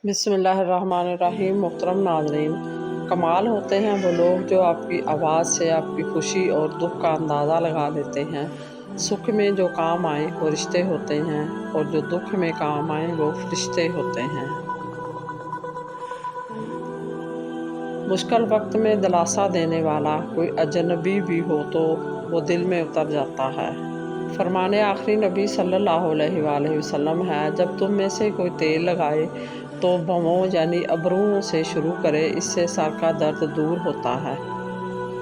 बिस्मिल्लाहिर्रहमानिर्रहीम। मोहतरम नाज़रीन, कमाल होते हैं वो लोग जो आपकी आवाज़ से आपकी खुशी और दुख का अंदाज़ा लगा लेते हैं। सुख में जो काम आए वो रिश्ते होते हैं और जो दुख में काम आए वो फरिश्ते होते हैं। मुश्किल वक्त में दिलासा देने वाला कोई अजनबी भी हो तो वो दिल में उतर जाता है। फरमाने आखिरी नबी सल्लल्लाहु अलैहि वसल्लम है, जब तुम में से कोई तेल लगाए तो भवों यानी अबरुओं से शुरू करे, इससे सर का दर्द दूर होता है।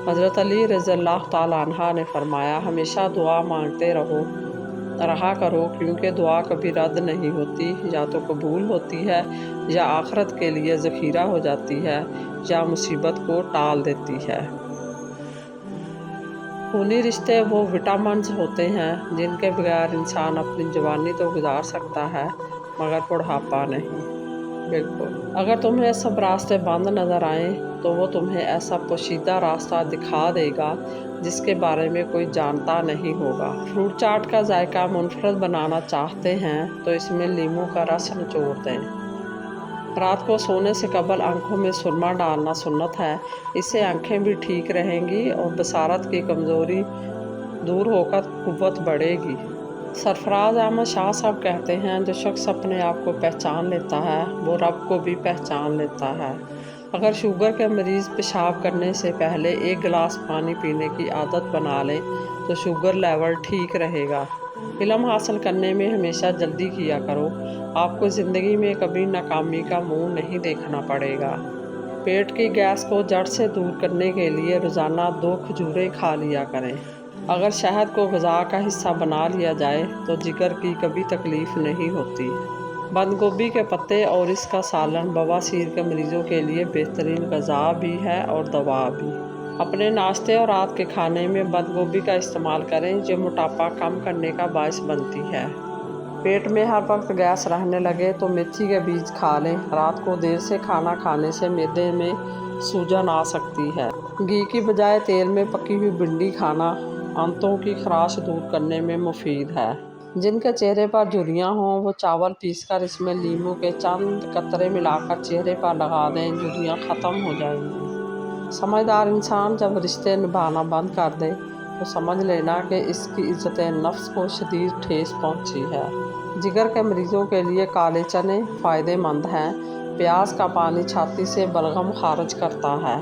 हज़रत अली रज़ियल्लाहु ताला अन्हा ने फरमाया, हमेशा दुआ मांगते रहा करो, क्योंकि दुआ कभी रद्द नहीं होती, या तो कबूल होती है या आखिरत के लिए ज़ख़ीरा हो जाती है या मुसीबत को टाल देती है। खूनी रिश्ते वो विटामिन्स होते हैं जिनके बगैर इंसान अपनी जवानी तो गुजार सकता है मगर बुढ़ापा नहीं। बिल्कुल, अगर तुम्हें सब रास्ते बंद नज़र आएँ तो वो तुम्हें ऐसा पोशीदा रास्ता दिखा देगा जिसके बारे में कोई जानता नहीं होगा। फ्रूट चाट का जायका मुनफरद बनाना चाहते हैं तो इसमें नींबू का रस निचोड़ दें। रात को सोने से कबल आंखों में सुरमा डालना सुन्नत है, इससे आंखें भी ठीक रहेंगी और बसारत की कमज़ोरी दूर होकर कुव्वत बढ़ेगी। सरफराज अहमद शाह साहब कहते हैं, जो शख्स अपने आप को पहचान लेता है वो रब को भी पहचान लेता है। अगर शुगर के मरीज़ पेशाब करने से पहले 1 गिलास पानी पीने की आदत बना लें तो शुगर लेवल ठीक रहेगा। इल्म हासिल करने में हमेशा जल्दी किया करो, आपको ज़िंदगी में कभी नाकामी का मुंह नहीं देखना पड़ेगा। पेट की गैस को जड़ से दूर करने के लिए रोज़ाना 2 खजूरें खा लिया करें। अगर शहद को ग़िज़ा का हिस्सा बना लिया जाए तो जिगर की कभी तकलीफ़ नहीं होती। बंद गोभी के पत्ते और इसका सालन बवासीर के मरीज़ों के लिए बेहतरीन ग़िज़ा भी है और दवा भी। अपने नाश्ते और रात के खाने में बंद गोभी का इस्तेमाल करें, जो मोटापा कम करने का बायस बनती है। पेट में हर वक्त गैस रहने लगे तो मेथी के बीज खा लें। रात को देर से खाना खाने से मैदे में सूजन आ सकती है। घी की बजाय तेल में पकी हुई भिंडी खाना आंतों की खराश दूर करने में मुफीद है। जिनके चेहरे पर झुर्रियाँ हों वो चावल पीसकर इसमें नींबू के चंद कतरे मिलाकर चेहरे पर लगा दें, झुर्रियाँ ख़त्म हो जाएंगी। समझदार इंसान जब रिश्ते निभाना बंद कर दे तो समझ लेना कि इसकी इज़्ज़त नफ्स को शदीद ठेस पहुंची है। जिगर के मरीज़ों के लिए काले चने फ़ायदेमंद हैं। प्याज का पानी छाती से बलगम खारिज करता है।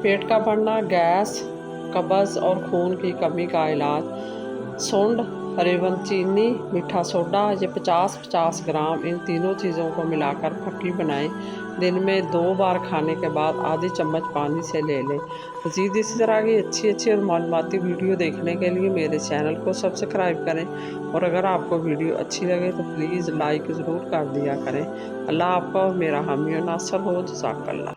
पेट का बढ़ना, गैस, कब्ज़ और खून की कमी का इलाज। सूंड, रेवन चीनी, मीठा सोडा, ये 50-50 ग्राम इन तीनों चीज़ों को मिलाकर फक्की बनाएं। दिन में 2 बार खाने के बाद आधी चम्मच पानी से ले लें। मज़ीद इसी तरह की अच्छी और मालूमाती वीडियो देखने के लिए मेरे चैनल को सब्सक्राइब करें और अगर आपको वीडियो अच्छी लगे तो प्लीज़ लाइक ज़रूर कर दिया करें। अल्लाह आपका और मेरा हामी और नासर हो। जज़ाकल्लाह।